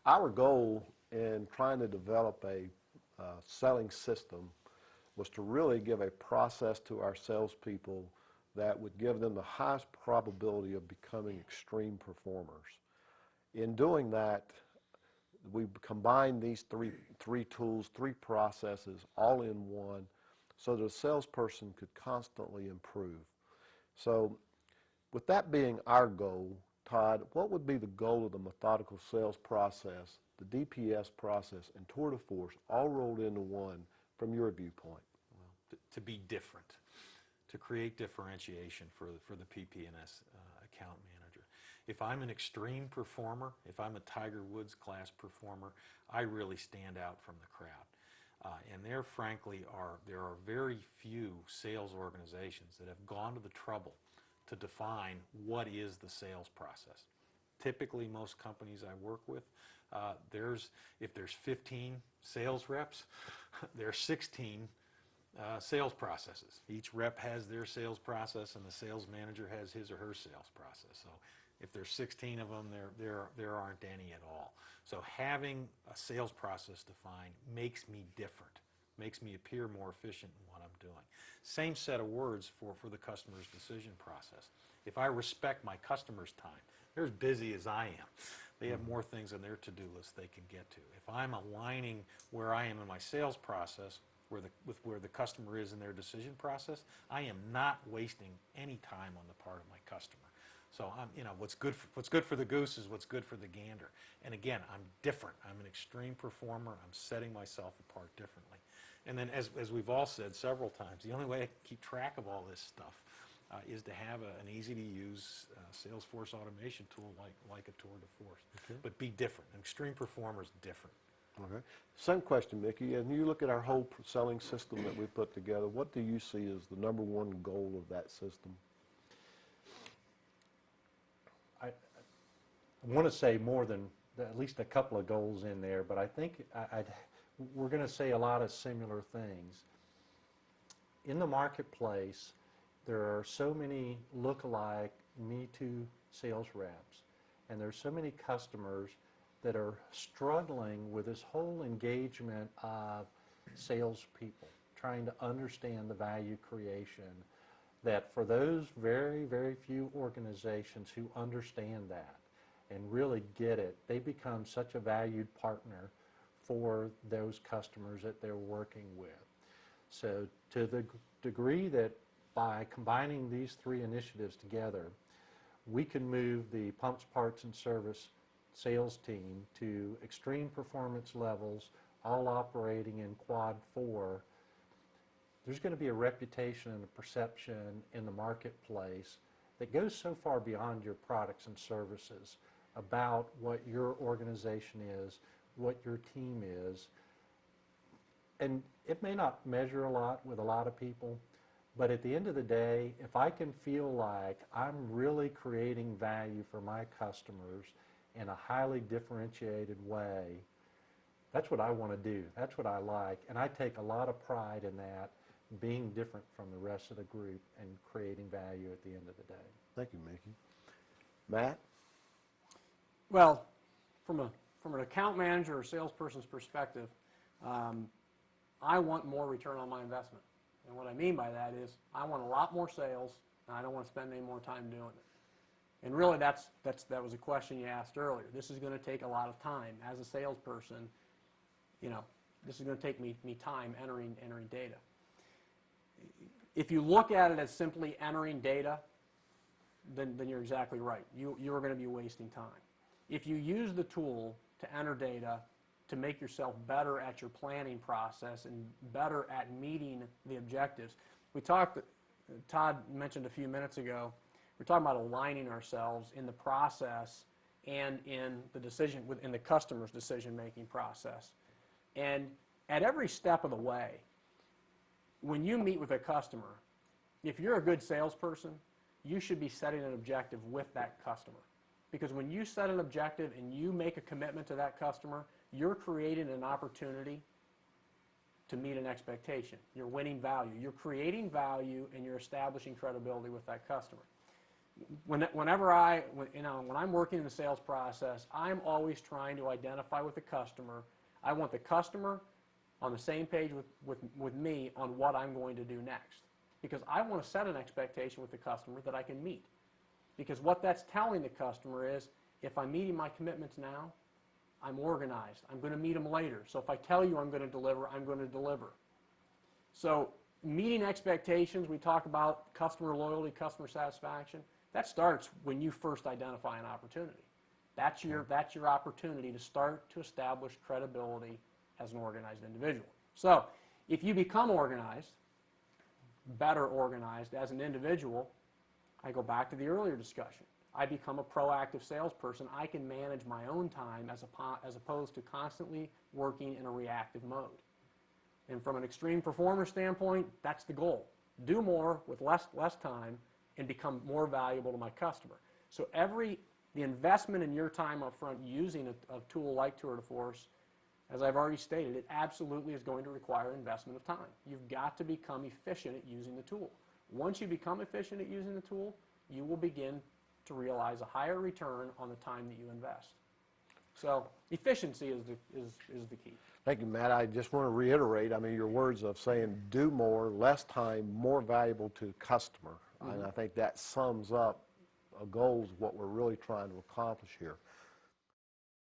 Our goal in trying to develop a selling system was to really give a process to our salespeople that would give them the highest probability of becoming extreme performers. In doing that, we combined these three tools, three processes, all in one, so that a salesperson could constantly improve. So with that being our goal, Todd, what would be the goal of the methodical sales process, the DPS process, and tour de force all rolled into one from your viewpoint? To be different, to create differentiation for the PP&S account manager. If I'm an extreme performer, if I'm a Tiger Woods class performer, I really stand out from the crowd. And there, frankly, there are very few sales organizations that have gone to the trouble to define what is the sales process. Typically, most companies I work with, if there's 15 sales reps, there are 16 sales processes. Each rep has their sales process, and the sales manager has his or her sales process. So if there's 16 of them, there aren't any at all. So having a sales process defined makes me different, makes me appear more efficient in what I'm doing. Same set of words for the customer's decision process. If I respect my customer's time, they're as busy as I am. They have more things on their to-do list they can get to. If I'm aligning where I am in my sales process with where the customer is in their decision process, I am not wasting any time on the part of my customer. So what's good for the goose is what's good for the gander. And again, I'm different. I'm an extreme performer. I'm setting myself apart differently. And then, as we've all said several times, the only way I can keep track of all this stuff is to have an easy-to-use Salesforce automation tool like a tour de force. Okay. But be different. An extreme performer is different. Okay. Same question, Mickey. And you look at our whole selling system that we put together, what do you see as the number one goal of that system? I want to say more than at least a couple of goals in there, but I think we're going to say a lot of similar things. In the marketplace, there are so many look-alike Me Too sales reps, and there's so many customers that are struggling with this whole engagement of salespeople, trying to understand the value creation, that for those very, very few organizations who understand that and really get it, they become such a valued partner for those customers that they're working with. So to the degree that by combining these three initiatives together, we can move the pumps, parts, and service sales team to extreme performance levels, all operating in quad 4, there's going to be a reputation and a perception in the marketplace that goes so far beyond your products and services about what your organization is, what your team is. And it may not measure a lot with a lot of people, but at the end of the day, if I can feel like I'm really creating value for my customers in a highly differentiated way, that's what I want to do. That's what I like. And I take a lot of pride in that, being different from the rest of the group and creating value at the end of the day. Thank you, Mickey. Matt? Well, from an account manager or salesperson's perspective, I want more return on my investment. And what I mean by that is I want a lot more sales, and I don't want to spend any more time doing it. And really, that was a question you asked earlier. This is going to take a lot of time. As a salesperson, this is going to take me time entering data. If you look at it as simply entering data, then you're exactly right. You're going to be wasting time. If you use the tool to enter data to make yourself better at your planning process and better at meeting the objectives, Todd mentioned a few minutes ago, we're talking about aligning ourselves in the process and in the customer's decision-making process. And at every step of the way, when you meet with a customer, if you're a good salesperson, you should be setting an objective with that customer. Because when you set an objective and you make a commitment to that customer, you're creating an opportunity to meet an expectation. You're winning value. You're creating value, and you're establishing credibility with that customer. Whenever when I'm working in the sales process, I'm always trying to identify with the customer. I want the customer on the same page with me on what I'm going to do next. Because I want to set an expectation with the customer that I can meet. Because what that's telling the customer is, if I'm meeting my commitments now, I'm organized. I'm going to meet them later. So if I tell you I'm going to deliver, I'm going to deliver. So meeting expectations, we talk about customer loyalty, customer satisfaction. That starts when you first identify an opportunity. That's your opportunity to start to establish credibility as an organized individual. So if you become organized, better organized as an individual, I go back to the earlier discussion. I become a proactive salesperson. I can manage my own time as opposed to constantly working in a reactive mode. And from an extreme performer standpoint, that's the goal. Do more with less time and become more valuable to my customer. So the investment in your time up front using a tool like Tour de Force, as I've already stated, it absolutely is going to require investment of time. You've got to become efficient at using the tool. Once you become efficient at using the tool, you will begin to realize a higher return on the time that you invest. So efficiency is the key. Thank you, Matt. I just want to reiterate, I mean, your words of saying do more, less time, more valuable to the customer. And I think that sums up goals, what we're really trying to accomplish here.